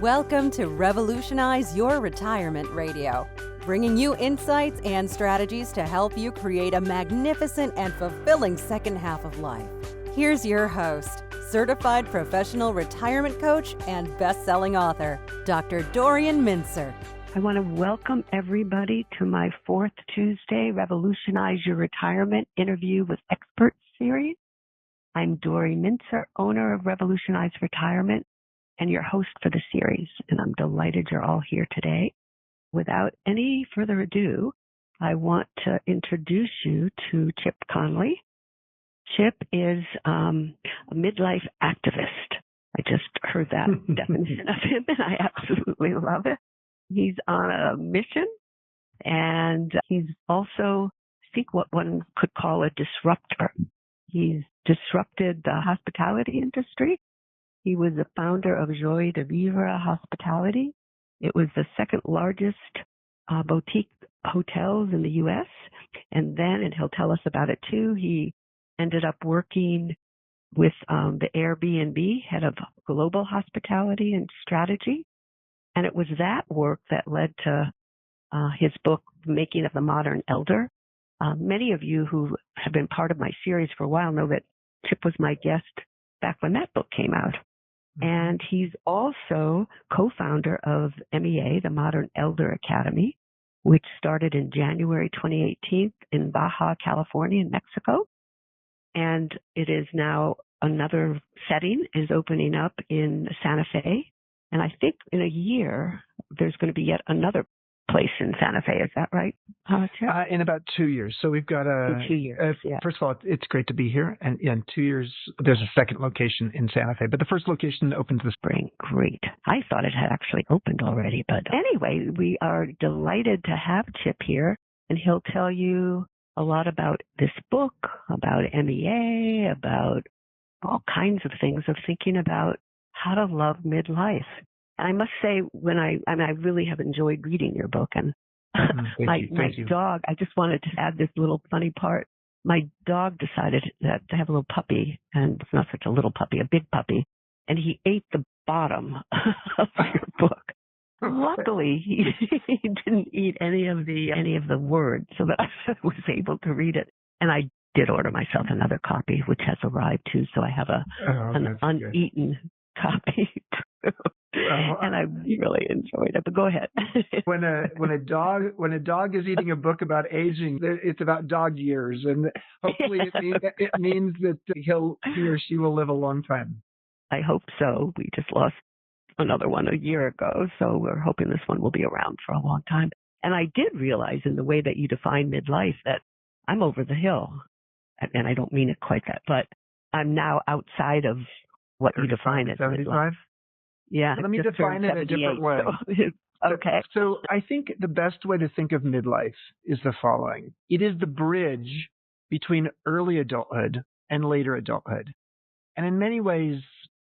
Welcome to Revolutionize Your Retirement Radio, bringing you insights and strategies to help you create a magnificent and fulfilling second half of life. Here's your host, certified professional retirement coach and best-selling author, Dr. Dorian Mintzer. I want to welcome everybody to my fourth Tuesday Revolutionize Your Retirement Interview with Experts series. I'm Dori Mintzer, owner of Revolutionize Retirement, and your host for the series, and I'm delighted you're all here today. Without any further ado, I want to introduce you to Chip Conley. Chip is a midlife activist. I just heard that definition of him, and I absolutely love it. He's on a mission, and he's also, I think, what one could call a disruptor. He's disrupted the hospitality industry. He was the founder of Joie de Vivre Hospitality. It was the second largest boutique hotels in the U.S. And then, and he'll tell us about it too, he ended up working with the Airbnb, head of global hospitality and strategy. And it was that work that led to his book, Making of the Modern Elder. Many of you who have been part of my series for a while know that Chip was my guest back when that book came out. And he's also co-founder of MEA, the Modern Elder Academy, which started in January 2018 in Baja, California, in Mexico. And it is now another setting is opening up in Santa Fe. And I think in a year, there's going to be yet another place in Santa Fe. Is that right, Chip? In about 2 years. So we've got In 2 years, yeah. First of all, it's great to be here. And in 2 years, there's a second location in Santa Fe. But the first location opens this spring. Great. I thought it had actually opened already. But anyway, we are delighted to have Chip here. And he'll tell you a lot about this book, about MEA, about all kinds of things of thinking about how to love midlife. And I must say, I really have enjoyed reading your book. And my dog, I just wanted to add this little funny part. My dog decided that to have a little puppy, and it's not such a little puppy, a big puppy, and he ate the bottom of your book. Luckily, he didn't eat any of the words, so that I was able to read it. And I did order myself another copy, which has arrived too, so I have an uneaten copy too. And I really enjoyed it. But go ahead. when a dog is eating a book about aging, it's about dog years, and hopefully it means that he or she will live a long time. I hope so. We just lost another one a year ago, so we're hoping this one will be around for a long time. And I did realize in the way that you define midlife that I'm over the hill, and I don't mean it quite that, but I'm now outside of what you define as 75. Yeah. Let me define it a different way. Okay. So I think the best way to think of midlife is the following. It is the bridge between early adulthood and later adulthood. And in many ways,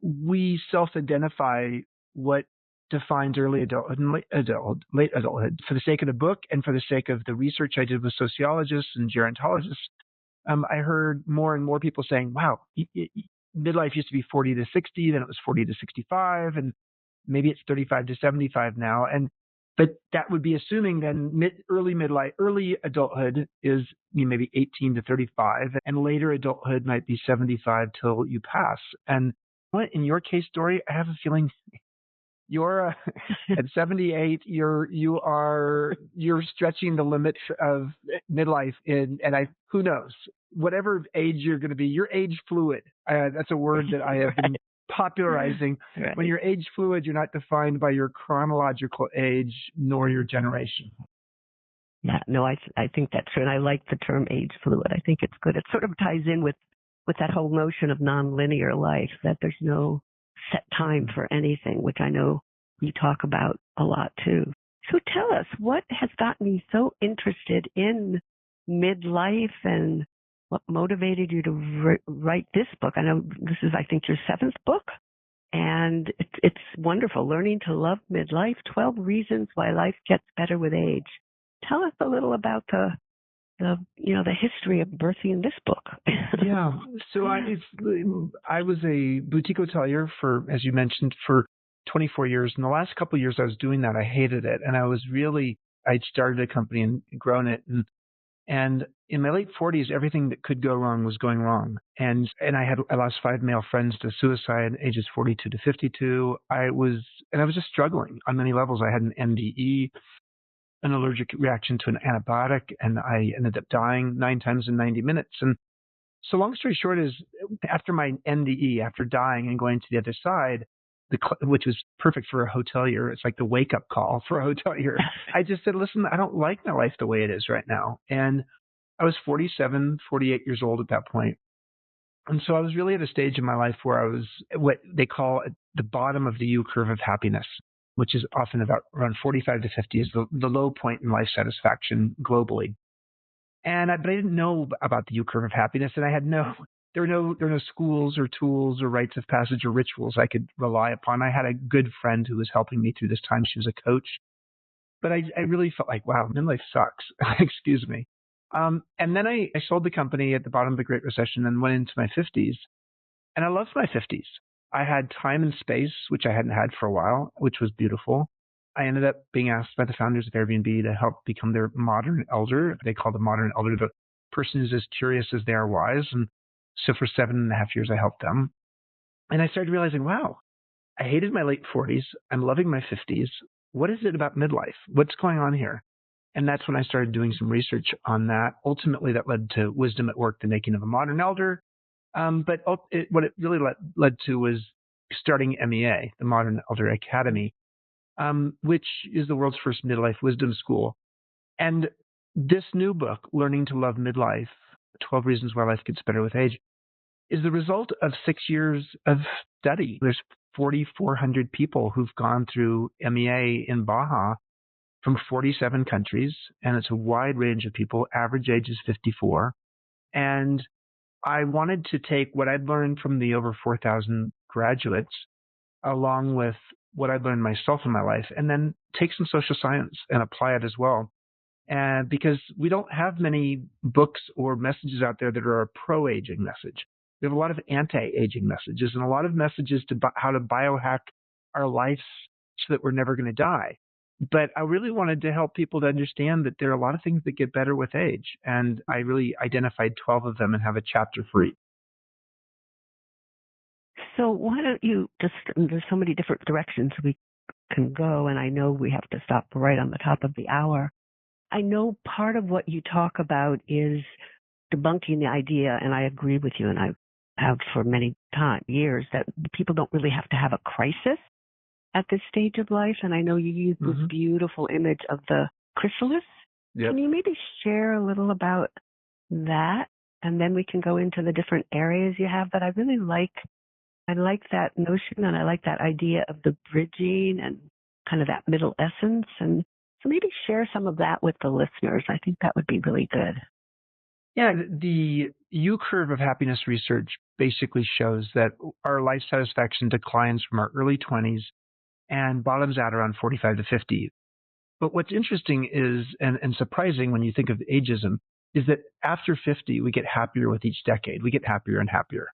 we self-identify what defines early adulthood and late adulthood. For the sake of the book and for the sake of the research I did with sociologists and gerontologists, I heard more and more people saying, wow, midlife used to be 40 to 60, then it was 40 to 65, and maybe it's 35 to 75 now. But that would be assuming then early adulthood is maybe 18 to 35, and later adulthood might be 75 till you pass. And in your case, Dori, I have a feeling you're at 78. You're stretching the limit of midlife who knows, whatever age you're going to be, you're age fluid. That's a word that I have been popularizing. Right. When you're age fluid, you're not defined by your chronological age nor your generation. Yeah, no, I think that's true, and I like the term age fluid. I think it's good. It sort of ties in with that whole notion of nonlinear life, that there's no set time for anything, which I know you talk about a lot too. So tell us, what has gotten you so interested in midlife, and what motivated you to write this book? I know this is, I think, your 7th book, and it's wonderful. Learning to Love Midlife, 12 Reasons Why Life Gets Better with Age. Tell us a little about the history of birthing this book. Yeah. So I was a boutique hotelier for, as you mentioned, for 24 years. In the last couple of years I was doing that, I hated it. And I'd started a company and grown it. And in my late 40s, everything that could go wrong was going wrong. And I lost 5 male friends to suicide, ages 42 to 52. I was just struggling on many levels. I had an NDE, an allergic reaction to an antibiotic, and I ended up dying 9 times in 90 minutes. And so long story short is, after my NDE, after dying and going to the other side, which was perfect for a hotelier, it's like the wake-up call for a hotelier, I just said, listen, I don't like my life the way it is right now. And I was 47, 48 years old at that point. And so I was really at a stage in my life where I was what they call at the bottom of the U curve of happiness, which is often about around 45 to 50 is the low point in life satisfaction globally. But I didn't know about the U curve of happiness, and there were no schools or tools or rites of passage or rituals I could rely upon. I had a good friend who was helping me through this time. She was a coach, but I really felt like, wow, midlife sucks. Excuse me. And then I sold the company at the bottom of the Great Recession and went into my 50s, and I loved my 50s. I had time and space, which I hadn't had for a while, which was beautiful. I ended up being asked by the founders of Airbnb to help become their modern elder. They call the modern elder the person who's as curious as they are wise. And so for 7.5 years, I helped them. And I started realizing, wow, I hated my late 40s. I'm loving my 50s. What is it about midlife? What's going on here? And that's when I started doing some research on that. Ultimately, that led to Wisdom at Work, the Making of a Modern Elder. But what it really led to was starting MEA, the Modern Elder Academy, which is the world's first midlife wisdom school. And this new book, Learning to Love Midlife, 12 Reasons Why Life Gets Better with Age, is the result of 6 years of study. There's 4,400 people who've gone through MEA in Baja from 47 countries, and it's a wide range of people. Average age is 54. And I wanted to take what I'd learned from the over 4,000 graduates, along with what I'd learned myself in my life, and then take some social science and apply it as well. And because we don't have many books or messages out there that are a pro-aging message. We have a lot of anti-aging messages and a lot of messages to how to biohack our lives so that we're never going to die. But I really wanted to help people to understand that there are a lot of things that get better with age. And I really identified 12 of them and have a chapter for each. So why don't you there's so many different directions we can go, and I know we have to stop right on the top of the hour. I know part of what you talk about is debunking the idea, and I agree with you, and I have for many years, that people don't really have to have a crisis at this stage of life. And I know you use this beautiful image of the chrysalis. Yep. Can you maybe share a little about that? And then we can go into the different areas you have that I really like. I like that notion, and I like that idea of the bridging and kind of that middle essence. And so maybe share some of that with the listeners. I think that would be really good. Yeah, the U-curve of happiness research basically shows that our life satisfaction declines from our early 20s and bottoms out around 45 to 50. But what's interesting is, and surprising when you think of ageism, is that after 50, we get happier with each decade. We get happier and happier.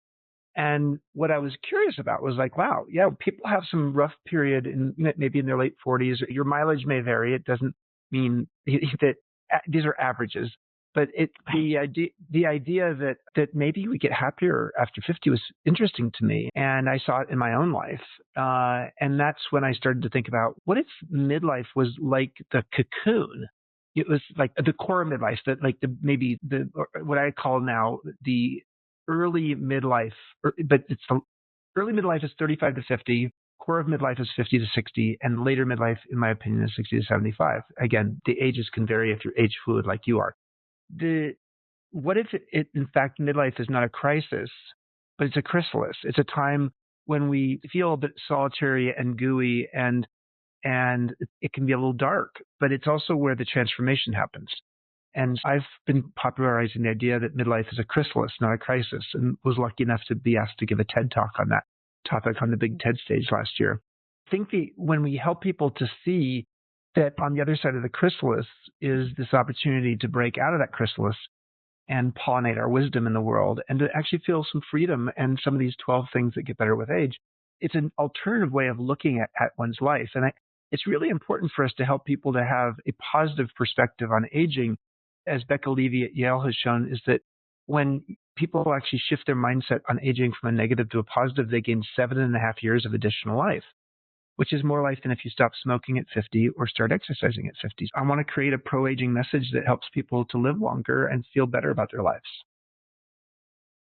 And what I was curious about was like, wow, yeah, people have some rough period maybe in their late 40s. Your mileage may vary. It doesn't mean that these are averages. But the idea that maybe we get happier after 50 was interesting to me, and I saw it in my own life. And that's when I started to think about, what if midlife was like the cocoon? It was like the core of midlife, that like what I call now the early midlife, but it's the early midlife is 35 to 50. Core of midlife is 50 to 60, and later midlife, in my opinion, is 60 to 75. Again, the ages can vary if you're age fluid like you are. What if it in fact midlife is not a crisis, but it's a chrysalis? It's a time when we feel a bit solitary and gooey, and it can be a little dark, but it's also where the transformation happens. And I've been popularizing the idea that midlife is a chrysalis, not a crisis, and was lucky enough to be asked to give a TED Talk on that topic on the big TED stage last year. I think when we help people to see that on the other side of the chrysalis is this opportunity to break out of that chrysalis and pollinate our wisdom in the world, and to actually feel some freedom and some of these 12 things that get better with age, it's an alternative way of looking at one's life. And it's really important for us to help people to have a positive perspective on aging. As Becca Levy at Yale has shown, is that when people actually shift their mindset on aging from a negative to a positive, they gain 7.5 years of additional life, which is more life than if you stop smoking at 50 or start exercising at 50. I want to create a pro-aging message that helps people to live longer and feel better about their lives.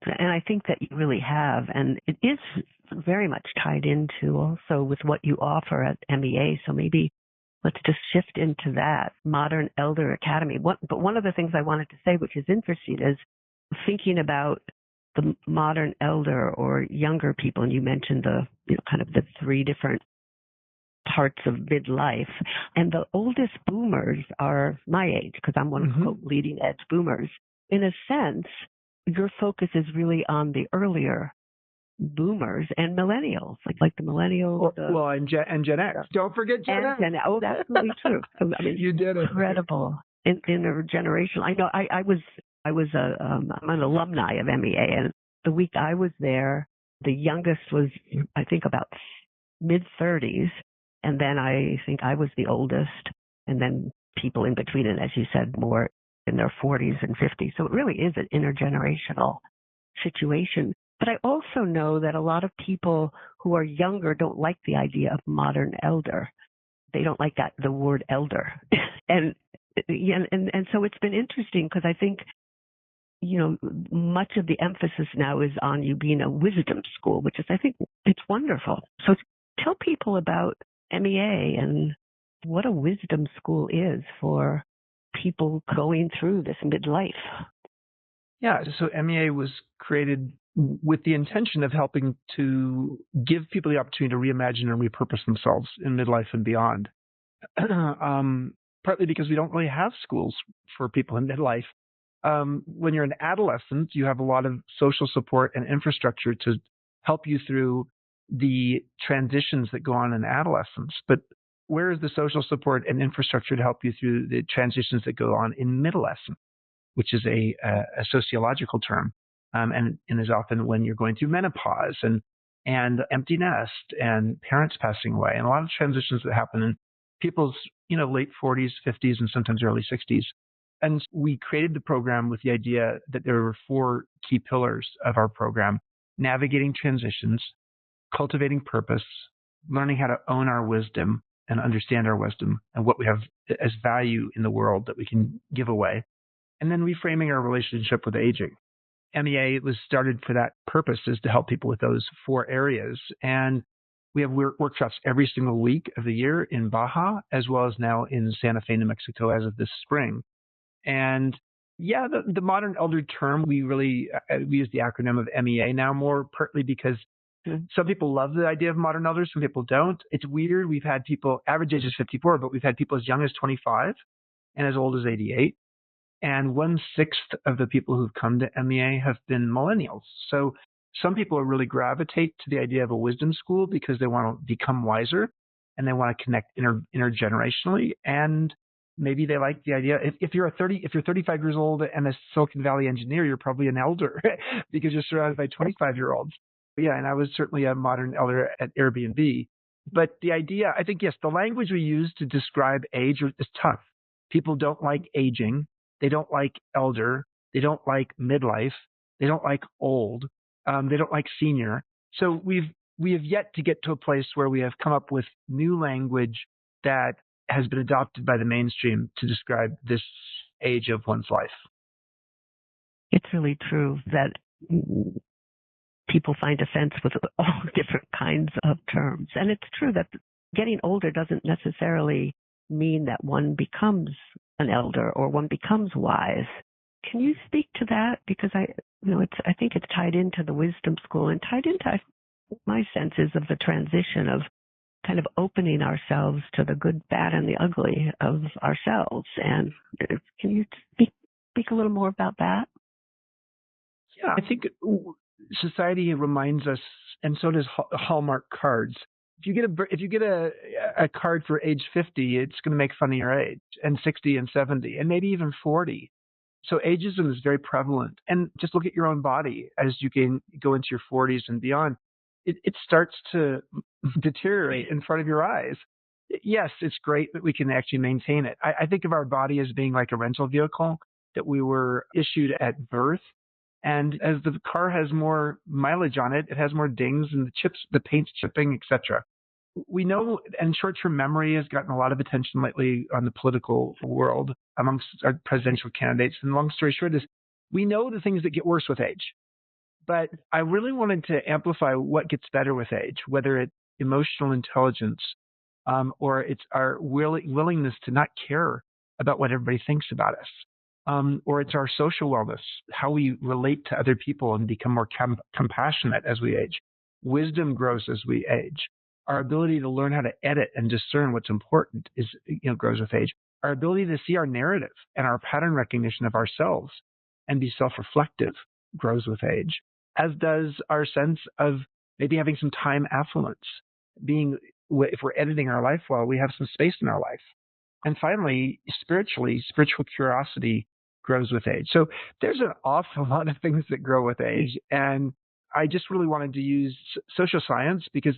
And I think that you really have, and it is very much tied into also with what you offer at MEA. So maybe let's just shift into that, Modern Elder Academy. But one of the things I wanted to say, which is interesting, is thinking about the modern elder or younger people, and you mentioned kind of the three different parts of midlife. And the oldest boomers are my age, because I'm one of the leading edge boomers. In a sense, your focus is really on the earlier boomers and millennials, like the millennials. And Gen X. Don't forget Gen X. Oh, that's absolutely true. I mean, you did it. Incredible. Intergenerational. I know. I'm an alumni of MEA, and the week I was there, the youngest was, I think, about mid-30s, and then I think I was the oldest, and then people in between, and as you said, more in their 40s and 50s. So it really is an intergenerational situation. But I also know that a lot of people who are younger don't like the idea of modern elder. They don't like the word elder. and so it's been interesting, because I think, much of the emphasis now is on you being a wisdom school, which is, I think, it's wonderful. So tell people about MEA and what a wisdom school is for people going through this midlife. Yeah, so MEA was created with the intention of helping to give people the opportunity to reimagine and repurpose themselves in midlife and beyond. Partly because we don't really have schools for people in midlife. When you're an adolescent, you have a lot of social support and infrastructure to help you through the transitions that go on in adolescence. But where is the social support and infrastructure to help you through the transitions that go on in midolescence, which is a sociological term, and is often when you're going through menopause and empty nest and parents passing away, and a lot of transitions that happen in people's late 40s, 50s, and sometimes early 60s. And we created the program with the idea that there were 4 key pillars of our program: navigating transitions, cultivating purpose, learning how to own our wisdom and understand our wisdom and what we have as value in the world that we can give away, and then reframing our relationship with aging. MEA was started for that purpose, is to help people with those 4 areas. And we have workshops every single week of the year in Baja, as well as now in Santa Fe, New Mexico, as of this spring. And yeah, the modern elder term, we use the acronym of MEA now more, partly because some people love the idea of modern elders, some people don't. It's weird. We've had people, average age is 54, but we've had people as young as 25 and as old as 88. And 1/6 of the people who've come to MEA have been millennials. So some people really gravitate to the idea of a wisdom school because they want to become wiser and they want to connect intergenerationally. And maybe they like the idea. If you're 35 years old and a Silicon Valley engineer, you're probably an elder because you're surrounded by 25-year-olds. Yeah, and I was certainly a modern elder at Airbnb. But the idea, I think, yes, the language we use to describe age is tough. People don't like aging. They don't like elder. They don't like midlife. They don't like old. They don't like senior. So we have yet to get to a place where we have come up with new language that has been adopted by the mainstream to describe this age of one's life. It's really true that people find offense with all different kinds of terms. And it's true that getting older doesn't necessarily mean that one becomes an elder or one becomes wise. Can you speak to that? Because I think it's tied into the wisdom school and tied into my senses of the transition of kind of opening ourselves to the good, bad, and the ugly of ourselves. And can you speak a little more about that? Yeah, I think society reminds us, and so does Hallmark cards. If you get a card for age 50, it's going to make fun of your age, and 60 and 70, and maybe even 40. So ageism is very prevalent. And just look at your own body as you can go into your 40s and beyond. it starts to deteriorate in front of your eyes. Yes, it's great that we can actually maintain it. I think of our body as being like a rental vehicle that we were issued at birth. And as the car has more mileage on it, it has more dings and the paint's chipping, etc. We know, and short-term memory has gotten a lot of attention lately on the political world amongst our presidential candidates. And long story short is, we know the things that get worse with age. But I really wanted to amplify what gets better with age, whether it's emotional intelligence or it's our willingness to not care about what everybody thinks about us, or it's our social wellness, how we relate to other people and become more compassionate as we age. Wisdom grows as we age. Our ability to learn how to edit and discern what's important grows with age. Our ability to see our narrative and our pattern recognition of ourselves and be self-reflective grows with age, as does our sense of maybe having some time affluence, if we're editing our life well, we have some space in our life. And finally, spiritual curiosity grows with age. So there's an awful lot of things that grow with age. And I just really wanted to use social science because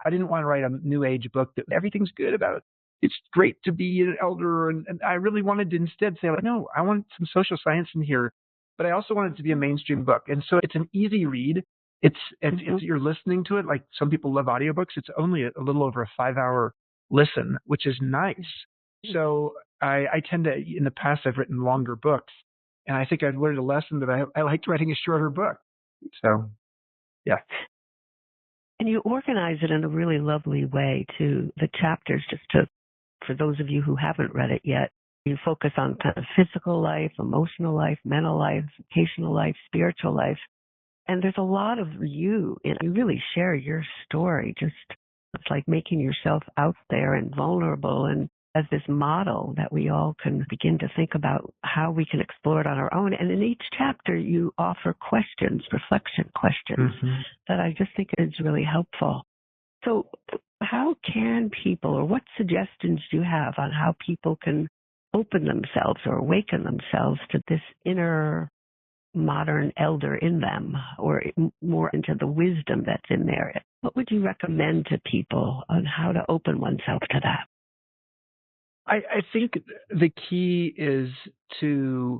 I didn't want to write a new age book that everything's good about it. It's great to be an elder. And I really wanted to instead say, like, no, I want some social science in here, but I also want it to be a mainstream book. And so it's an easy read. It's you're listening to it. Like some people love audiobooks. It's only a little over a 5-hour listen, which is nice. So I tend to, in the past, I've written longer books, and I think I've learned a lesson that I liked writing a shorter book. So, yeah. And you organize it in a really lovely way to the chapters, for those of you who haven't read it yet. You focus on kind of physical life, emotional life, mental life, vocational life, spiritual life. And there's a lot of you, and you really share your story. It's like making yourself out there and vulnerable, and as this model that we all can begin to think about how we can explore it on our own. And in each chapter, you offer reflection questions that I just think is really helpful. So how can people, or what suggestions do you have on how people can open themselves or awaken themselves to this inner modern elder in them, or more into the wisdom that's in there? What would you recommend to people on how to open oneself to that? I think the key is there's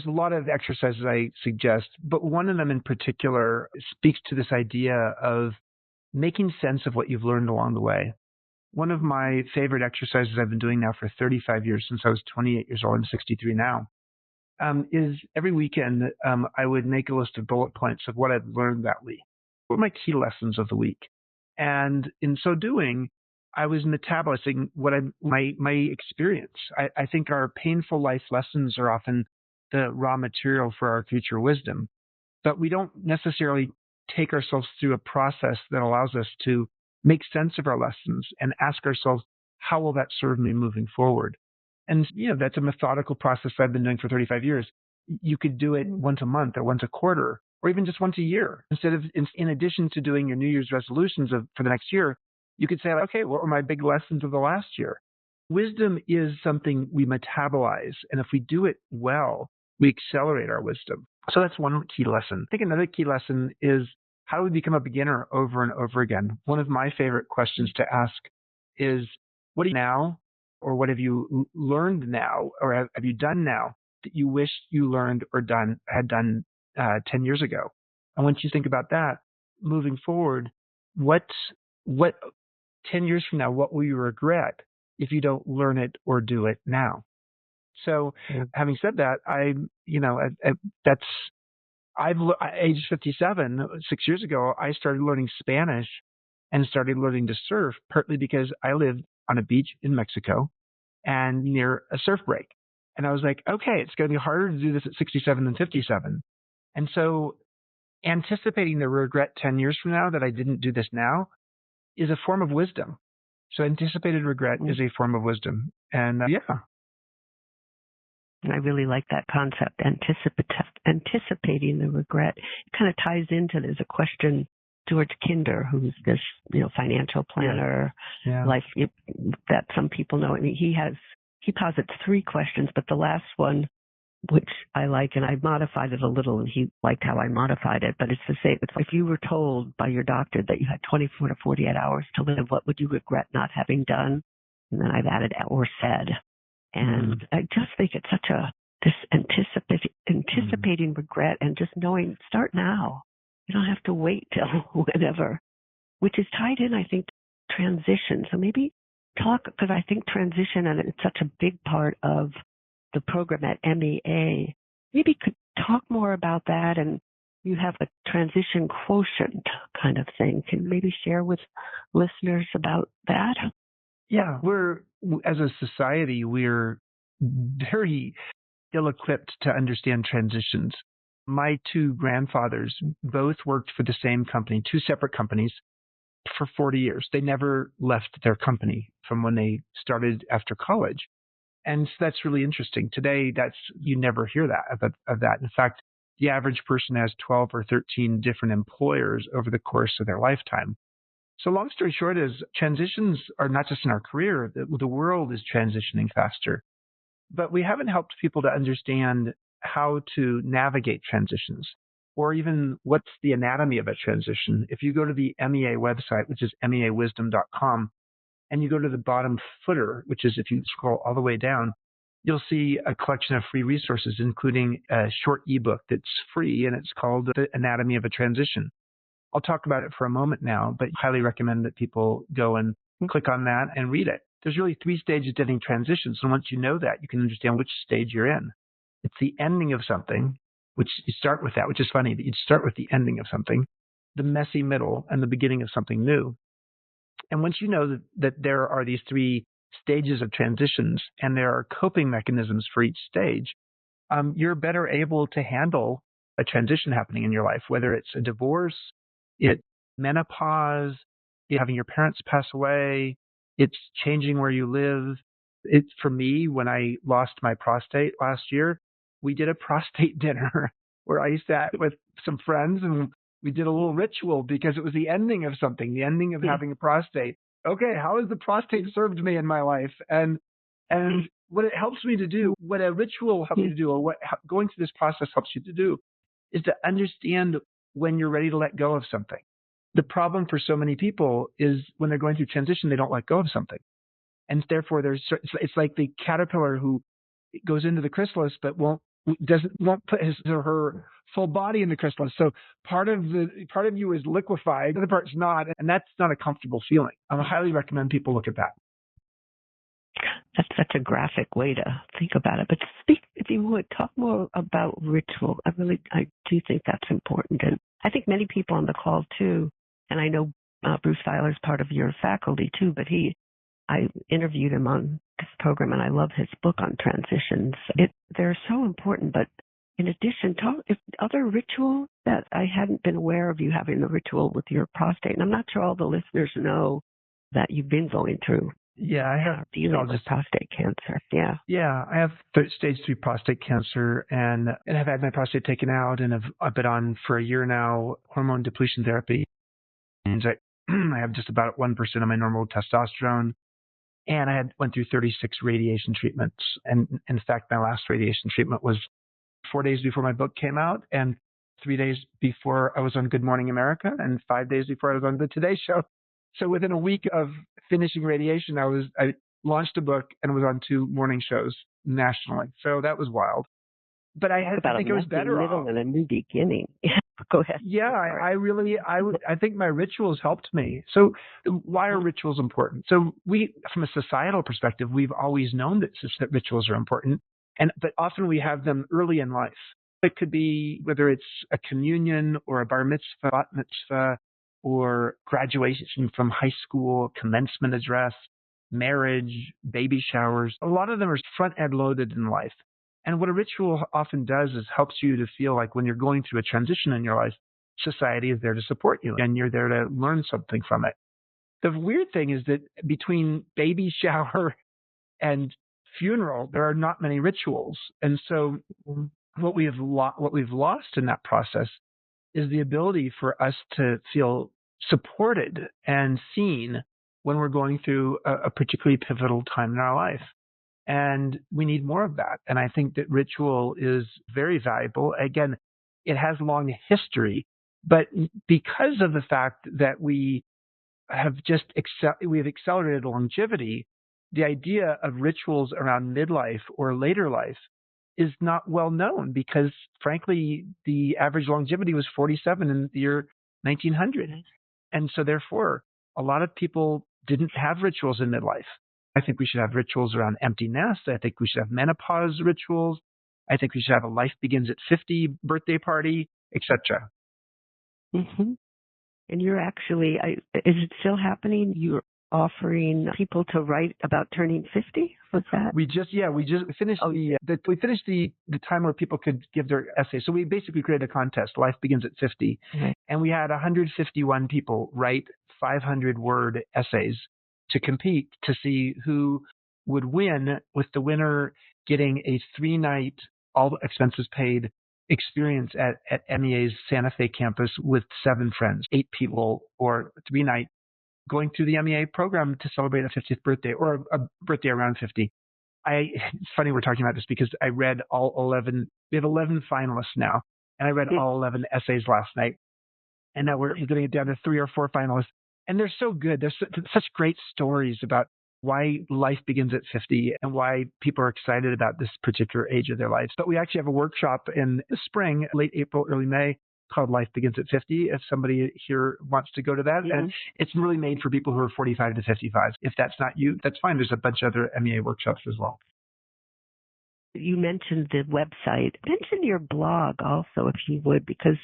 a lot of exercises I suggest, but one of them in particular speaks to this idea of making sense of what you've learned along the way. One of my favorite exercises I've been doing now for 35 years, since I was 28 years old and 63 now, is every weekend I would make a list of bullet points of what I've learned that week. What were my key lessons of the week? And in so doing, I was metabolizing my experience. I think our painful life lessons are often the raw material for our future wisdom, but we don't necessarily take ourselves through a process that allows us to make sense of our lessons and ask ourselves, how will that serve me moving forward? And, that's a methodical process I've been doing for 35 years. You could do it once a month or once a quarter, or even just once a year. Instead of, in addition to doing your New Year's resolutions for the next year, you could say, okay, what were my big lessons of the last year? Wisdom is something we metabolize. And if we do it well, we accelerate our wisdom. So that's one key lesson. I think another key lesson is, how do we become a beginner over and over again? One of my favorite questions to ask is, what do you now, or what have you learned now, or have you done now that you wish you learned or had done 10 years ago? And once you think about that, moving forward, what 10 years from now, what will you regret if you don't learn it or do it now? So, having said that, age 57, 6 years ago, I started learning Spanish and started learning to surf, partly because I lived on a beach in Mexico and near a surf break. And I was like, okay, it's going to be harder to do this at 67 than 57. And so anticipating the regret 10 years from now that I didn't do this now is a form of wisdom. So anticipated regret is a form of wisdom. And And I really like that concept, anticipating the regret. It kind of ties into, there's a question, George Kinder, who's this, financial planner, life that some people know. I mean, he posits 3 questions, but the last one which I like, and I modified it a little, and he liked how I modified it. But it's the same. It's like if you were told by your doctor that you had 24 to 48 hours to live, what would you regret not having done? And then I've added or said. And I just think it's such this anticipating regret, and just knowing, start now. You don't have to wait till whenever, which is tied in, I think, to transition. So maybe talk, because I think transition, and it's such a big part of the program at MEA, maybe could talk more about that. And you have a transition quotient kind of thing. Can you maybe share with listeners about that? Yeah, as a society, we're very ill-equipped to understand transitions. My two grandfathers both worked for the same company, two separate companies, for 40 years. They never left their company from when they started after college. And so that's really interesting. Today, you never hear that of that. In fact, the average person has 12 or 13 different employers over the course of their lifetime. So long story short is transitions are not just in our career. The world is transitioning faster. But we haven't helped people to understand how to navigate transitions, or even what's the anatomy of a transition. If you go to the MEA website, which is meawisdom.com, and you go to the bottom footer, which is if you scroll all the way down, you'll see a collection of free resources, including a short ebook that's free, and it's called The Anatomy of a Transition. I'll talk about it for a moment now, but I highly recommend that people go and click on that and read it. There's really 3 stages to any transitions, and once you know that, you can understand which stage you're in. It's the ending of something, which you start with that, which is funny that you'd start with the ending of something, the messy middle, and the beginning of something new. And once you know that there are these 3 stages of transitions and there are coping mechanisms for each stage, you're better able to handle a transition happening in your life, whether it's a divorce, it's menopause, it's having your parents pass away, it's changing where you live. For me, when I lost my prostate last year, we did a prostate dinner where I sat with some friends and we did a little ritual because it was the ending of something, the ending of having a prostate. Okay, how has the prostate served me in my life? And what it helps me to do, what a ritual helps you to do, or what going through this process helps you to do, is to understand when you're ready to let go of something. The problem for so many people is when they're going through transition, they don't let go of something. And therefore, it's like the caterpillar who goes into the chrysalis but won't put his or her full body in the chrysalis. So part of you is liquefied, the other part's not, and that's not a comfortable feeling. I highly recommend people look at that. That's such a graphic way to think about it. But speak, if you would, talk more about ritual. I do think that's important. And I think many people on the call too, and I know Bruce Feiler's part of your faculty too, but I interviewed him on this program, and I love his book on transitions. They're so important, but in addition, if other rituals that I hadn't been aware of, you having the ritual with your prostate, and I'm not sure all the listeners know that you've been going through. Yeah, I have dealing with prostate cancer. Yeah, I have stage 3 prostate cancer, and I've had my prostate taken out, and I've been on for a year now hormone depletion therapy, and I have just about 1% of my normal testosterone, and I went through 36 radiation treatments, and in fact, my last radiation treatment was 4 days before my book came out, and 3 days before I was on Good Morning America, and 5 days before I was on the Today Show. So within a week of finishing radiation, I launched a book and was on 2 morning shows nationally. So that was wild. But I think it was better off. And a new beginning. Go ahead. Yeah, I think my rituals helped me. So why are rituals important? So from a societal perspective, we've always known that rituals are important, but often we have them early in life. It could be whether it's a communion or a bar mitzvah, bat mitzvah, or graduation from high school, commencement address, marriage, baby showers. A lot of them are front-end loaded in life. And what a ritual often does is helps you to feel like when you're going through a transition in your life, society is there to support you and you're there to learn something from it. The weird thing is that between baby shower and funeral, there are not many rituals. And so what we've lost in that process is the ability for us to feel supported and seen when we're going through a particularly pivotal time in our life. And we need more of that. And I think that ritual is very valuable. Again, it has long history, but because of the fact that we have we've accelerated longevity, the idea of rituals around midlife or later life is not well known because, frankly, the average longevity was 47 in the year 1900. And so, therefore, a lot of people didn't have rituals in midlife. I think we should have rituals around empty nest. I think we should have menopause rituals. I think we should have a life begins at 50 birthday party, etc. Mm-hmm. And you're actually, is it still happening? You're offering people to write about turning 50? Was that? We just finished we finished the time where people could give their essays. So we basically created a contest, Life Begins at 50. Mm-hmm. And we had 151 people write 500-word essays to compete to see who would win, with the winner getting a 3-night, all expenses paid experience at MEA's Santa Fe campus with 7 friends, 8 people, or 3-night going through the MEA program to celebrate a 50th birthday or a birthday around 50. It's funny we're talking about this because I read all 11. We have 11 finalists now, and I read all 11 essays last night. And now we're getting it down to 3 or 4 finalists. And they're so good. There's such great stories about why life begins at 50 and why people are excited about this particular age of their lives. But we actually have a workshop in the spring, late April, early May, called Life Begins at 50, if somebody here wants to go to that. Mm-hmm. And it's really made for people who are 45 to 55. If that's not you, that's fine. There's a bunch of other MEA workshops as well. You mentioned the website. Mention your blog also, if you would, because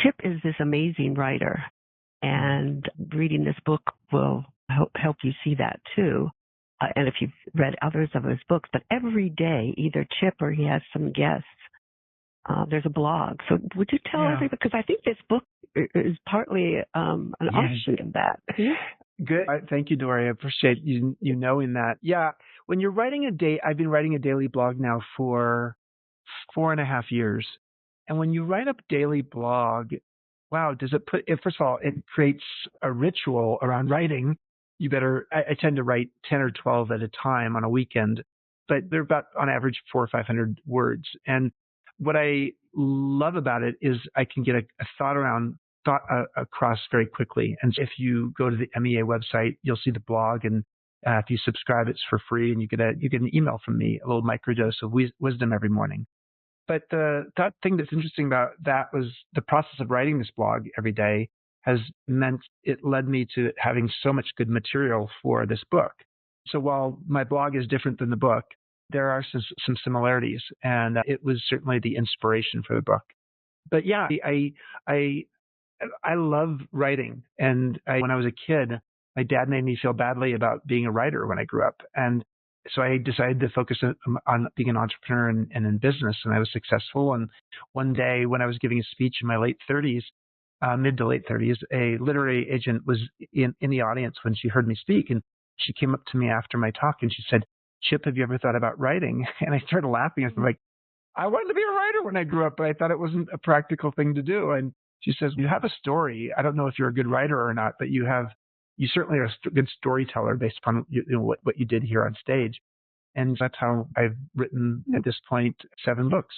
Chip is this amazing writer. And reading this book will help you see that too. And if you've read others of his books, but every day, either Chip or he has some guests, there's a blog. So would you tell everybody, because I think this book is partly an offshoot of that. Good. Thank you, Dory. I appreciate you knowing that. Yeah. When you're writing I've been writing a daily blog now for 4.5 years. And when you write a daily blog, wow, first of all, it creates a ritual around writing. I tend to write 10 or 12 at a time on a weekend, but they're about on average 400 or 500 words. And what I love about it is I can get a thought across very quickly. And if you go to the MEA website, you'll see the blog, and if you subscribe, it's for free, and you get an email from me, a little microdose of wisdom every morning. But the thing that's interesting about that was the process of writing this blog every day has meant it led me to having so much good material for this book. So while my blog is different than the book, there are some similarities, and it was certainly the inspiration for the book. But yeah, I love writing, and when I was a kid, my dad made me feel badly about being a writer when I grew up, and so I decided to focus on being an entrepreneur and in business, and I was successful. And one day when I was giving a speech in my late 30s, mid to late 30s, a literary agent was in the audience when she heard me speak, and she came up to me after my talk and she said, "Chip, have you ever thought about writing?" And I started laughing. I was like, I wanted to be a writer when I grew up, but I thought it wasn't a practical thing to do. And she says, "You have a story. I don't know if you're a good writer or not, but you certainly are a good storyteller based upon what you did here on stage." And that's how I've written, at this point, 7 books.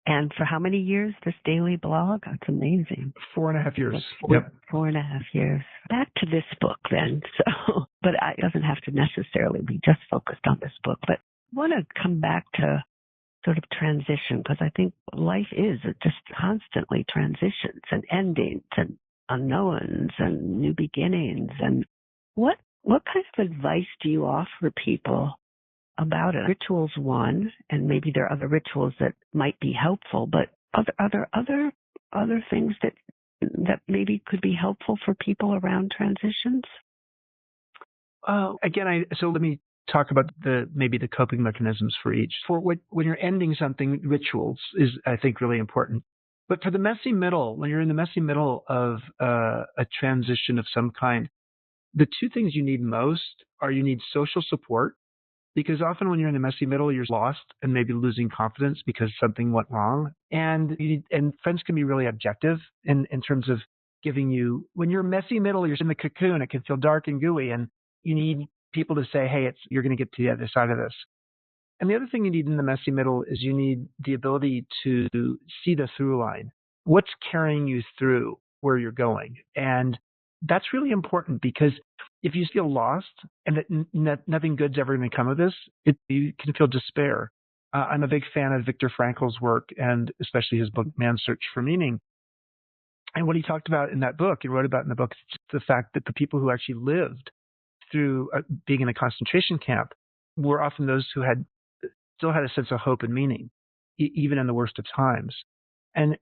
And for how many years, this daily blog? That's amazing. 4.5 years. Yep. 4.5 years. Back to this book then. But it doesn't have to necessarily be just focused on this book. But I want to come back to sort of transition, because I think life is just constantly transitions and endings and unknowns and new beginnings. And what kind of advice do you offer people about it? Rituals, one, and maybe there are other rituals that might be helpful, but are there other things that maybe could be helpful for people around transitions? So let me talk about maybe the coping mechanisms for each. When you're ending something, rituals is, I think, really important. But for the messy middle, when you're in the messy middle of a transition of some kind, the 2 things you need most are you need social support, because often when you're in the messy middle, you're lost and maybe losing confidence because something went wrong. And friends can be really objective in terms of giving you, when you're messy middle, you're in the cocoon, it can feel dark and gooey, and you need people to say, hey, you're going to get to the other side of this. And the other thing you need in the messy middle is you need the ability to see the through line. What's carrying you through where you're going? And that's really important, because if you feel lost and that nothing good's ever going to come of this, you can feel despair. I'm a big fan of Viktor Frankl's work, and especially his book, Man's Search for Meaning. And what he talked about in that book, he wrote about in the book, is the fact that the people who actually lived through being in a concentration camp were often those who still had a sense of hope and meaning, even in the worst of times. And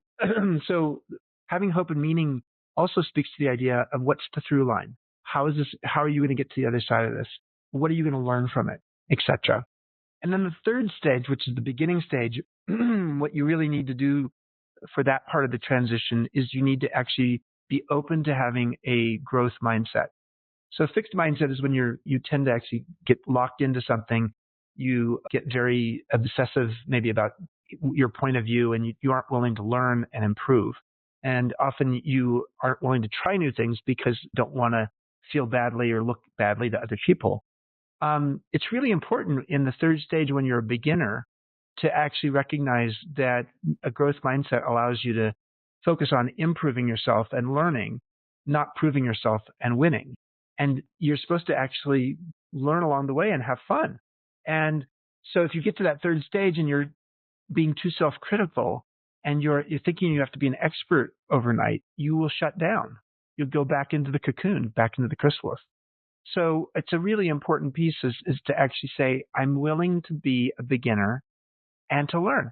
so having hope and meaning also speaks to the idea of what's the through line. How are you going to get to the other side of this? What are you going to learn from it, etc. And then the third stage, which is the beginning stage, what you really need to do for that part of the transition is you need to actually be open to having a growth mindset. So a fixed mindset is when you tend to actually get locked into something. You get very obsessive maybe about your point of view, and you aren't willing to learn and improve. And often you aren't willing to try new things because you don't want to feel badly or look badly to other people. It's really important in the third stage, when you're a beginner, to actually recognize that a growth mindset allows you to focus on improving yourself and learning, not proving yourself and winning. And you're supposed to actually learn along the way and have fun. And so if you get to that third stage and you're being too self-critical and you're thinking you have to be an expert overnight, you will shut down. You'll go back into the cocoon, back into the chrysalis. So it's a really important piece is to actually say, I'm willing to be a beginner and to learn.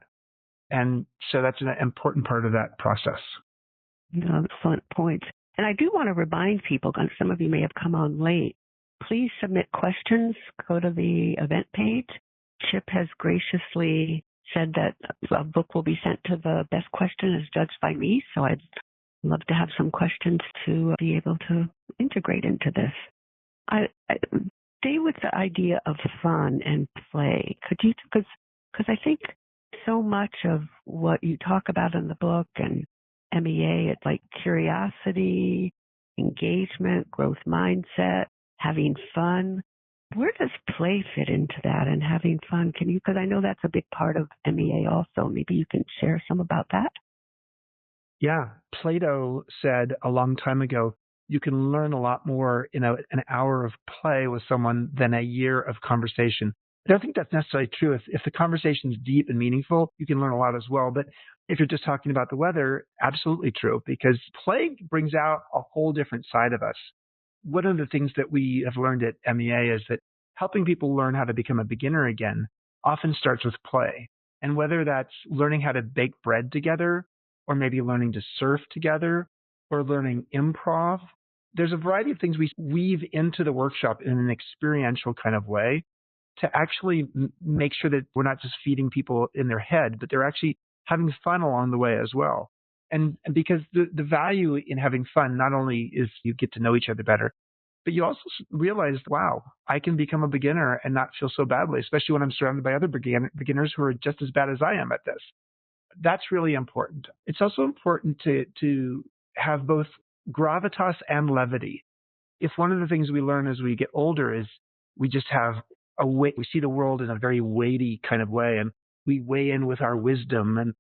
And so that's an important part of that process. Excellent point. And I do want to remind people, and some of you may have come on late, please submit questions. Go to the event page. Chip has graciously said that a book will be sent to the best question as judged by me. So I'd love to have some questions to be able to integrate into this. I stay with the idea of fun and play. Could you, because I think so much of what you talk about in the book and MEA, it's like curiosity, engagement, growth mindset, having fun. Where does play fit into that and having fun? Can you, because I know that's a big part of MEA also. Maybe you can share some about that. Yeah. Plato said a long time ago, you can learn a lot more in an hour of play with someone than a year of conversation. I don't think that's necessarily true. If the conversation is deep and meaningful, you can learn a lot as well. But if you're just talking about the weather, absolutely true, because play brings out a whole different side of us. One of the things that we have learned at MEA is that helping people learn how to become a beginner again often starts with play. And whether that's learning how to bake bread together, or maybe learning to surf together, or learning improv, there's a variety of things we weave into the workshop in an experiential kind of way to actually make sure that we're not just feeding people in their head, but they're actually having fun along the way as well. And because the value in having fun not only is you get to know each other better, but you also realize, wow, I can become a beginner and not feel so badly, especially when I'm surrounded by other beginners who are just as bad as I am at this. That's really important. It's also important to have both gravitas and levity. If one of the things we learn as we get older is we just have we see the world in a very weighty kind of way, and we weigh in with our wisdom, and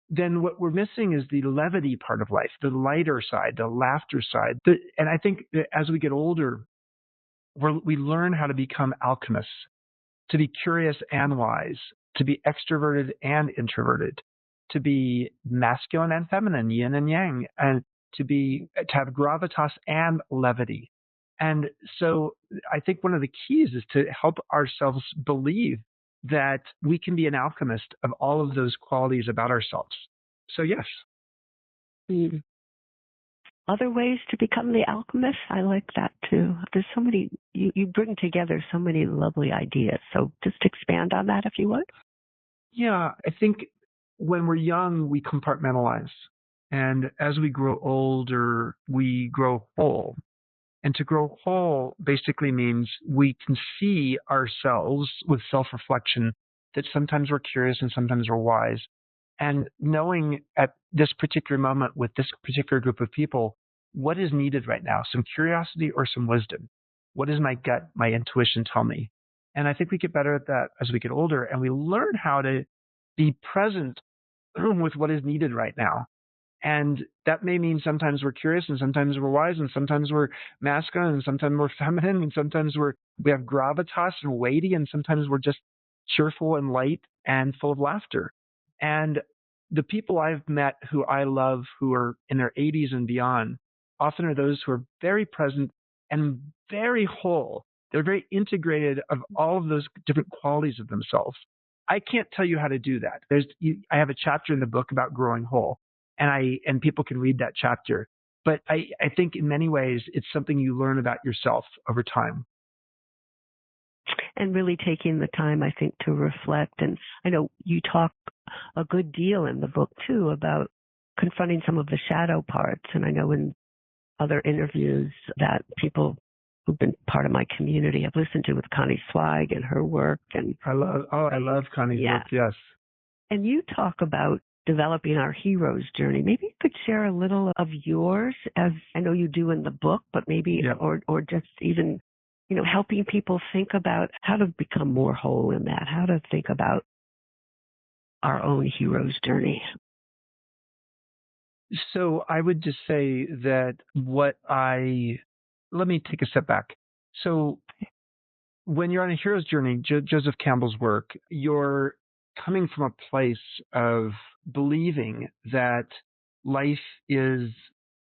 then what we're missing is the levity part of life, the lighter side, the laughter side. And I think that as we get older, we learn how to become alchemists, to be curious and wise, to be extroverted and introverted, to be masculine and feminine, yin and yang, and to have gravitas and levity. And so I think one of the keys is to help ourselves believe that we can be an alchemist of all of those qualities about ourselves. So yes. Other ways to become the alchemist, I like that too. There's so many, you bring together so many lovely ideas. So just expand on that if you would. Yeah, I think when we're young, we compartmentalize. And as we grow older, we grow whole. And to grow whole basically means we can see ourselves with self-reflection, that sometimes we're curious and sometimes we're wise. And knowing at this particular moment with this particular group of people, what is needed right now, some curiosity or some wisdom. What does my gut, my intuition tell me? And I think we get better at that as we get older, and we learn how to be present with what is needed right now. And that may mean sometimes we're curious, and sometimes we're wise, and sometimes we're masculine, and sometimes we're feminine, and sometimes we have gravitas and weighty, and sometimes we're just cheerful and light and full of laughter. And the people I've met who I love, who are in their 80s and beyond, often are those who are very present and very whole. They're very integrated of all of those different qualities of themselves. I can't tell you how to do that. I have a chapter in the book about growing whole, and people can read that chapter. But I think in many ways it's something you learn about yourself over time. And really taking the time, I think, to reflect. And I know you talk a good deal in the book, too, about confronting some of the shadow parts. And I know in other interviews that people who've been part of my community have listened to with Connie Swag and her work. And I love Connie's work, yes. And you talk about developing our hero's journey. Maybe you could share a little of yours, as I know you do in the book, but maybe, or just even, helping people think about how to become more whole in that, how to think about our own hero's journey. So I would just say that let me take a step back. So when you're on a hero's journey, Joseph Campbell's work, you're coming from a place of believing that life is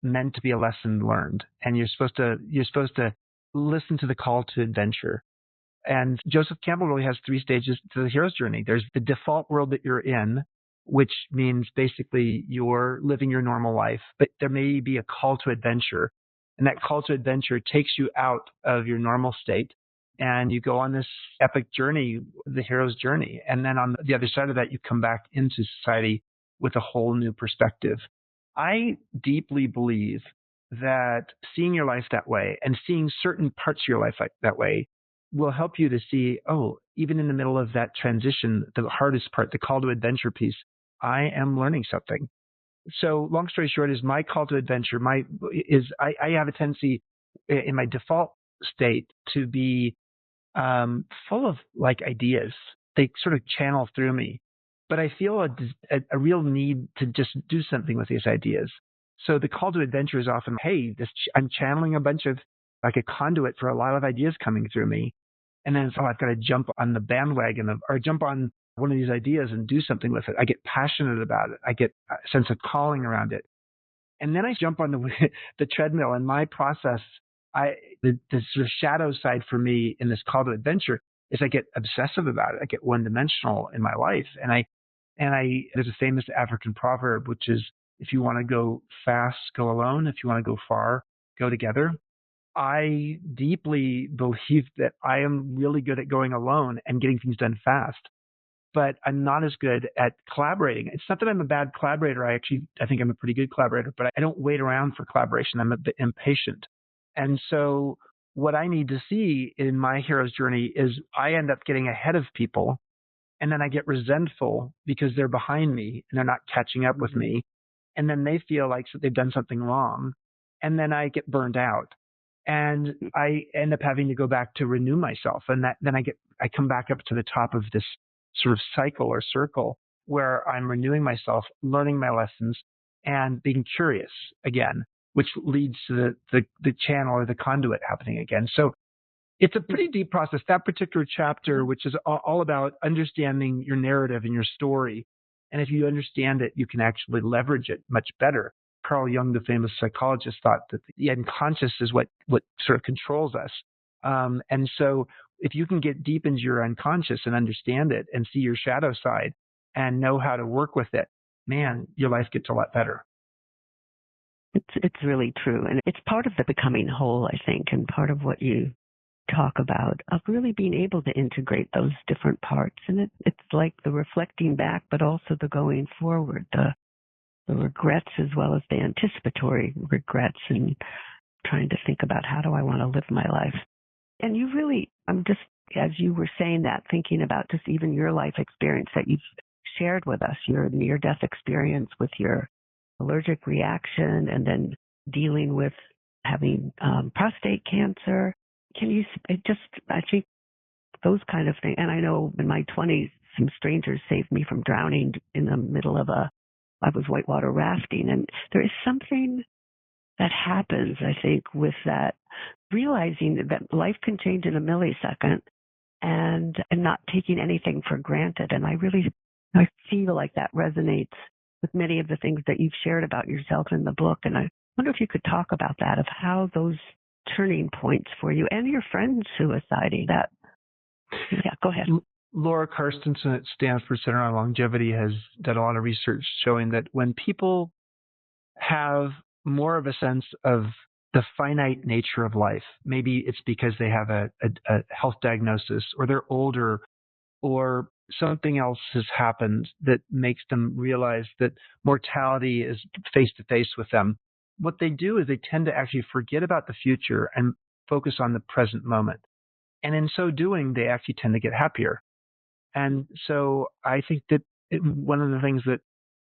meant to be a lesson learned, and you're supposed to listen to the call to adventure. And Joseph Campbell really has 3 stages to the hero's journey. There's the default world that you're in, which means basically you're living your normal life, but there may be a call to adventure. And that call to adventure takes you out of your normal state, and you go on this epic journey, the hero's journey. And then on the other side of that, you come back into society with a whole new perspective. I deeply believe that seeing your life that way and seeing certain parts of your life that way will help you to see, even in the middle of that transition, the hardest part, the call to adventure piece, I am learning something. So long story short is my call to adventure, I have a tendency in my default state to be full of ideas. They sort of channel through me, but I feel a real need to just do something with these ideas. So the call to adventure is often, hey, I'm channeling a bunch of, like a conduit for a lot of ideas coming through me. And then I've got to jump on the bandwagon or jump on one of these ideas and do something with it. I get passionate about it. I get a sense of calling around it. And then I jump on the treadmill. And my process, the sort of shadow side for me in this call to adventure is I get obsessive about it. I get one-dimensional in my life. And there's a famous African proverb, which is, if you want to go fast, go alone. If you want to go far, go together. I deeply believe that I am really good at going alone and getting things done fast, but I'm not as good at collaborating. It's not that I'm a bad collaborator. I think I'm a pretty good collaborator, but I don't wait around for collaboration. I'm a bit impatient. And so what I need to see in my hero's journey is I end up getting ahead of people, and then I get resentful because they're behind me and they're not catching up with me. And then they feel like they've done something wrong. And then I get burned out. And I end up having to go back to renew myself. And then I come back up to the top of this sort of cycle or circle where I'm renewing myself, learning my lessons, and being curious again, which leads to the channel or the conduit happening again. So it's a pretty deep process. That particular chapter, which is all about understanding your narrative and your story. And if you understand it, you can actually leverage it much better. Carl Jung, the famous psychologist, thought that the unconscious is what sort of controls us. And so if you can get deep into your unconscious and understand it and see your shadow side and know how to work with it, man, your life gets a lot better. It's really true. And it's part of the becoming whole, I think, and part of what you talk about, of really being able to integrate those different parts. And it's like the reflecting back, but also the going forward, the regrets as well as the anticipatory regrets, and trying to think about how do I want to live my life. And you really, I'm just, as you were saying that, thinking about just even your life experience that you've shared with us, your near-death experience with your allergic reaction, and then dealing with having prostate cancer. I think those kind of things, and I know in my 20s, some strangers saved me from drowning in the middle of I was whitewater rafting, and there is something that happens, I think, with that, realizing that life can change in a millisecond and not taking anything for granted. And I feel like that resonates with many of the things that you've shared about yourself in the book. And I wonder if you could talk about that, of how those turning points for you and your friends suiciding that. Yeah, go ahead. Laura Carstensen at Stanford Center on Longevity has done a lot of research showing that when people have more of a sense of the finite nature of life, maybe it's because they have a health diagnosis, or they're older, or something else has happened that makes them realize that mortality is face to face with them. What they do is they tend to actually forget about the future and focus on the present moment. And in so doing, they actually tend to get happier. And so I think that one of the things that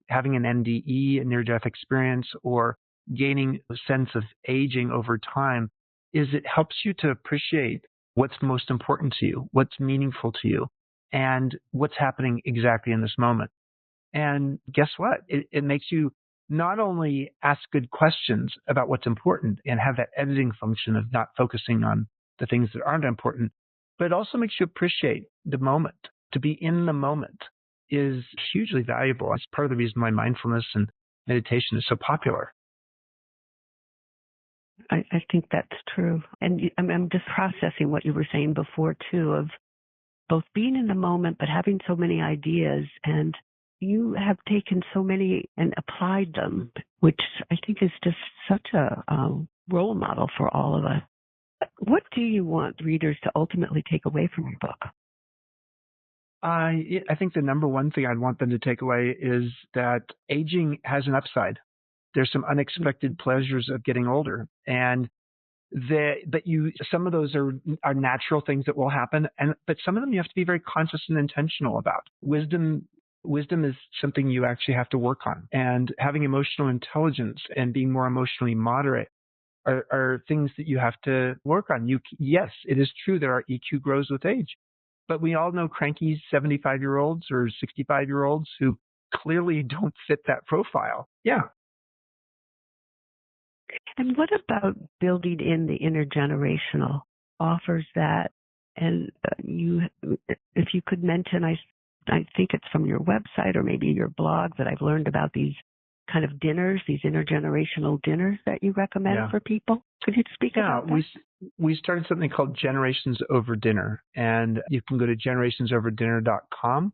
having an NDE, a near-death experience, or gaining a sense of aging over time, is it helps you to appreciate what's most important to you, what's meaningful to you, and what's happening exactly in this moment. And guess what? It makes you not only ask good questions about what's important and have that editing function of not focusing on the things that aren't important, but it also makes you appreciate the moment. To be in the moment is hugely valuable. It's part of the reason why mindfulness and meditation is so popular. I think that's true. And I'm just processing what you were saying before, too, of both being in the moment, but having so many ideas. And you have taken so many and applied them, which I think is just such a role model for all of us. What do you want readers to ultimately take away from your book? I think the number one thing I'd want them to take away is that aging has an upside. There's some unexpected pleasures of getting older, and some of those are natural things that will happen, but some of them you have to be very conscious and intentional about. Wisdom is something you actually have to work on, and having emotional intelligence and being more emotionally moderate are things that you have to work on. Yes, it is true that our EQ grows with age, but we all know cranky 75-year-olds or 65-year-olds who clearly don't fit that profile. Yeah. And what about building in the intergenerational? Offers that, and if you could mention, I think it's from your website or maybe your blog that I've learned about these kind of dinners, these intergenerational dinners that you recommend for people. Could you speak about that? We started something called Generations Over Dinner, and you can go to generationsoverdinner.com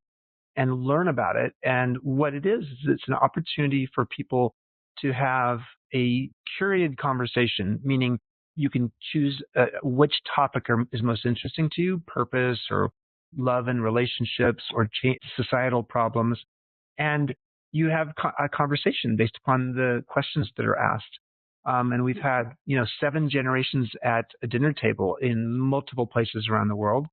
and learn about it. And what it is it's an opportunity for people to have a curated conversation, meaning you can choose which topic is most interesting to you, purpose or love and relationships or societal problems. And you have a conversation based upon the questions that are asked. And we've had, 7 generations at a dinner table in multiple places around the world.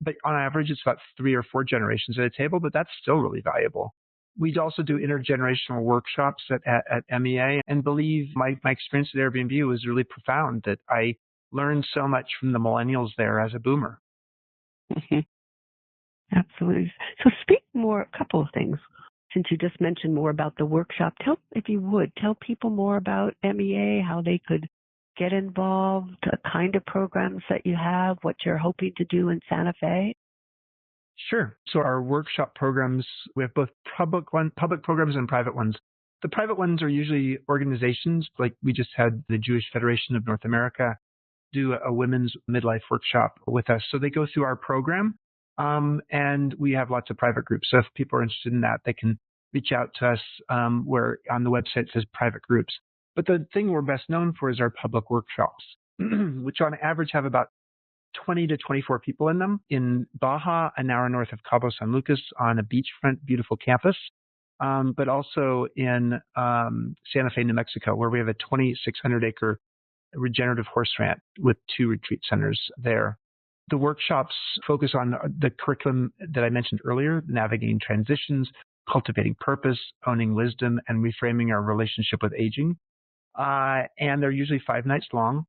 But on average, it's about 3 or 4 generations at a table, but that's still really valuable. We also do intergenerational workshops at MEA, and believe my experience at Airbnb was really profound, that I learned so much from the millennials there as a boomer. Mm-hmm. Absolutely. So speak more, a couple of things. Since you just mentioned more about the workshop, if you would, tell people more about MEA, how they could get involved, the kind of programs that you have, what you're hoping to do in Santa Fe. Sure. So our workshop programs, we have both public programs and private ones. The private ones are usually organizations, like we just had the Jewish Federation of North America do a women's midlife workshop with us. So they go through our program, and we have lots of private groups. So if people are interested in that, they can reach out to us, where on the website it says private groups. But the thing we're best known for is our public workshops, which on average have about 20 to 24 people in them, in Baja, an hour north of Cabo San Lucas, on a beachfront, beautiful campus, but also in Santa Fe, New Mexico, where we have a 2,600-acre regenerative horse ranch with 2 retreat centers there. The workshops focus on the curriculum that I mentioned earlier: navigating transitions, cultivating purpose, owning wisdom, and reframing our relationship with aging. And they're usually 5 nights long.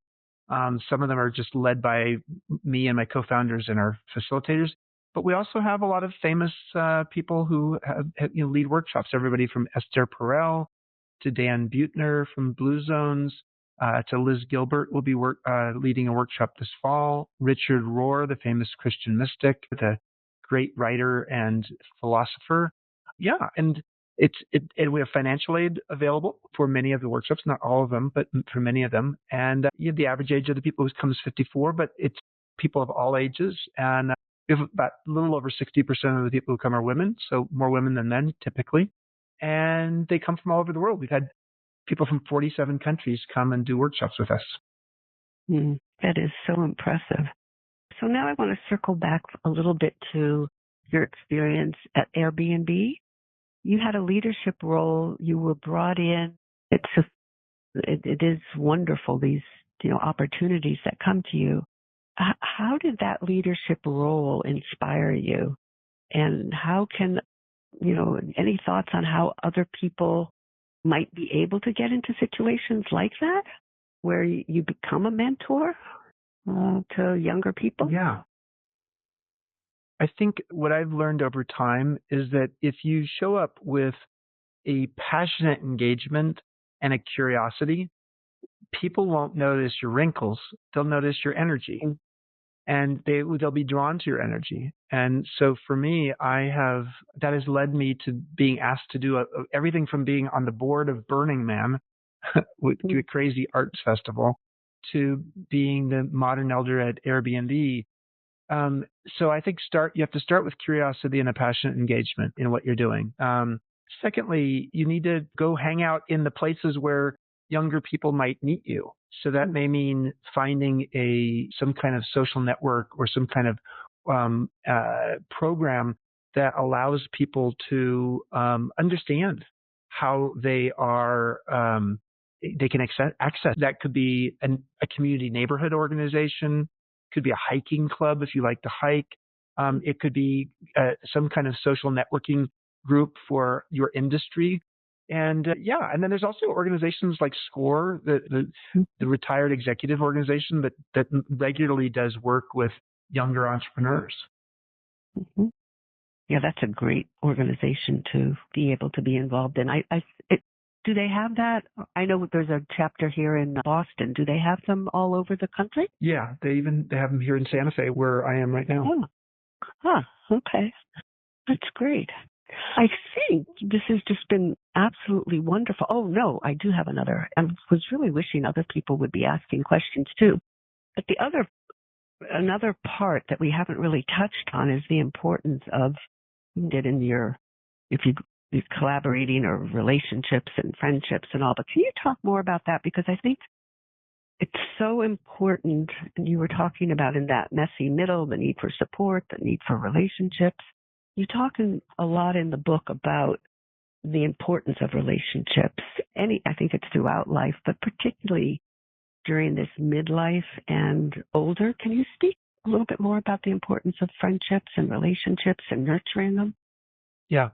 Some of them are just led by me and my co-founders and our facilitators. But we also have a lot of famous people who lead workshops. Everybody from Esther Perel to Dan Buettner from Blue Zones to Liz Gilbert will be leading a workshop this fall. Richard Rohr, the famous Christian mystic, the great writer and philosopher. Yeah, and we have financial aid available for many of the workshops, not all of them, but for many of them. And the average age of the people who come is 54, but it's people of all ages. And we have about a little over 60% of the people who come are women, so more women than men typically. And they come from all over the world. We've had people from 47 countries come and do workshops with us. That is so impressive. So now I want to circle back a little bit to your experience at Airbnb. You had a leadership role. You were brought in. It is wonderful, these opportunities that come to you. How did that leadership role inspire you? And how can, any thoughts on how other people might be able to get into situations like that, where you become a mentor to younger people? Yeah. I think what I've learned over time is that if you show up with a passionate engagement and a curiosity, people won't notice your wrinkles. They'll notice your energy. And they'll be drawn to your energy. And so for me, that has led me to being asked to do everything from being on the board of Burning Man, with a crazy arts festival, to being the modern elder at Airbnb. So I think you have to start with curiosity and a passionate engagement in what you're doing. Secondly, you need to go hang out in the places where younger people might meet you. So that may mean finding some kind of social network or some kind of program that allows people to understand how they can access. That could be a community neighborhood organization, could be a hiking club if you like to hike. It could be some kind of social networking group for your industry. And and then there's also organizations like SCORE, the retired executive organization that regularly does work with younger entrepreneurs. Mm-hmm. Yeah, that's a great organization to be able to be involved in. Do they have that? I know there's a chapter here in Boston. Do they have them all over the country? Yeah, they have them here in Santa Fe, where I am right now. Okay. That's great. I think this has just been absolutely wonderful. Oh, no, I do have another. I was really wishing other people would be asking questions too. But another part that we haven't really touched on is the importance of if you're collaborating or relationships and friendships and all. But can you talk more about that? Because I think it's so important. And you were talking about in that messy middle, the need for support, the need for relationships. You're talking a lot in the book about the importance of relationships. I think it's throughout life, but particularly during this midlife and older. Can you speak a little bit more about the importance of friendships and relationships and nurturing them? Yeah.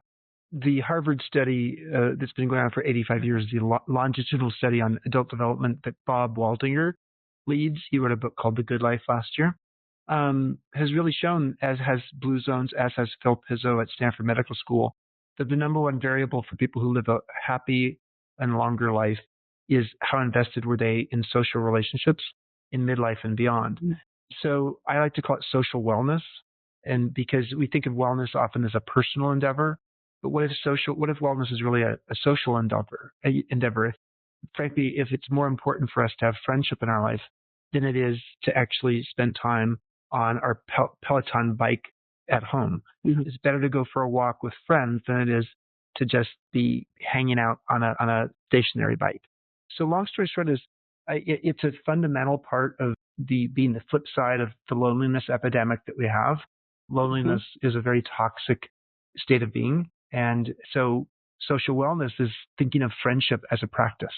The Harvard study that's been going on for 85 years, the longitudinal study on adult development that Bob Waldinger leads, he wrote a book called The Good Life last year, has really shown, as has Blue Zones, as has Phil Pizzo at Stanford Medical School, that the number one variable for people who live a happy and longer life is how invested were they in social relationships in midlife and beyond. So I like to call it social wellness, and because we think of wellness often as a personal endeavor, but what if wellness is really a social endeavor? Frankly, if it's more important for us to have friendship in our life than it is to actually spend time on our Peloton bike at home. Mm-hmm. It's better to go for a walk with friends than it is to just be hanging out on a stationary bike. So long story short is it's a fundamental part of being the flip side of the loneliness epidemic that we have. Loneliness is a very toxic state of being. And so social wellness is thinking of friendship as a practice.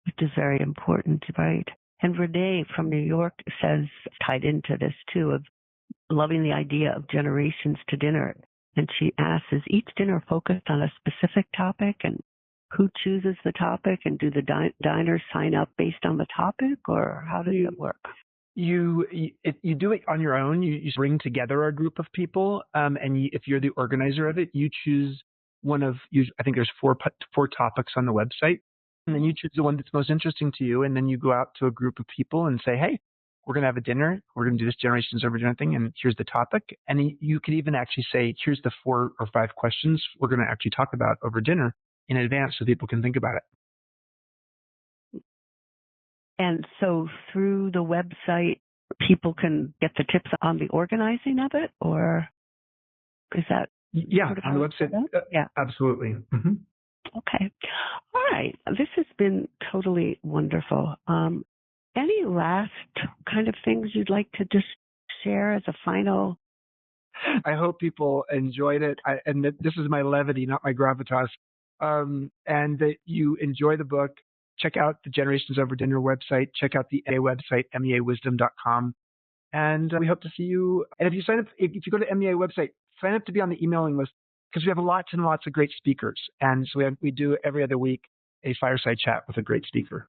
Which is very important, right? And Renee from New York says, tied into this too, of loving the idea of generations to dinner. And she asks, is each dinner focused on a specific topic? And who chooses the topic, and do the diners sign up based on the topic, or how does it work? You do it on your own. You bring together a group of people, and if you're the organizer of it, you choose one of I think there's four topics on the website, and then you choose the one that's most interesting to you, and then you go out to a group of people and say, hey, we're going to have a dinner. We're going to do this Generations Over Dinner thing, and here's the topic. And you could even actually say, here's the 4 or 5 questions we're going to actually talk about over dinner in advance so people can think about it. And so through the website, people can get the tips on the organizing of it, or is that? Yeah, sort of on the website. Yeah. Absolutely. Mm-hmm. Okay. All right. This has been totally wonderful. Any last kind of things you'd like to just share as a final? I hope people enjoyed it. And this is my levity, not my gravitas. And that you enjoy the book. Check out the Generations Over Dinner website. Check out the MEA website, meawisdom.com. And we hope to see you. And if you sign up, if you go to MEA website, sign up to be on the emailing list, because we have lots and lots of great speakers. And so we do every other week a fireside chat with a great speaker.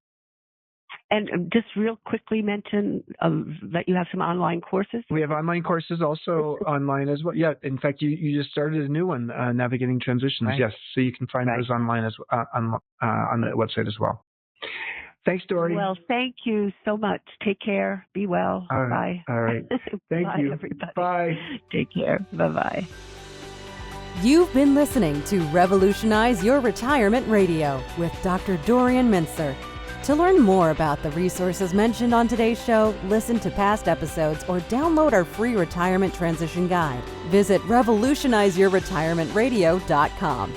And just real quickly mention that you have some online courses. We have online courses also online as well. Yeah, in fact, you just started a new one, Navigating Transitions. Right. Yes, so you can find those online as on the website as well. Thanks, Dory. Well, thank you so much. Take care. Be well. Bye. All right. Thank Bye, you. Everybody. Bye. Take care. Bye-bye. You've been listening to Revolutionize Your Retirement Radio with Dr. Dorian Mintzer. To learn more about the resources mentioned on today's show, listen to past episodes, or download our free retirement transition guide, visit revolutionizeyourretirementradio.com.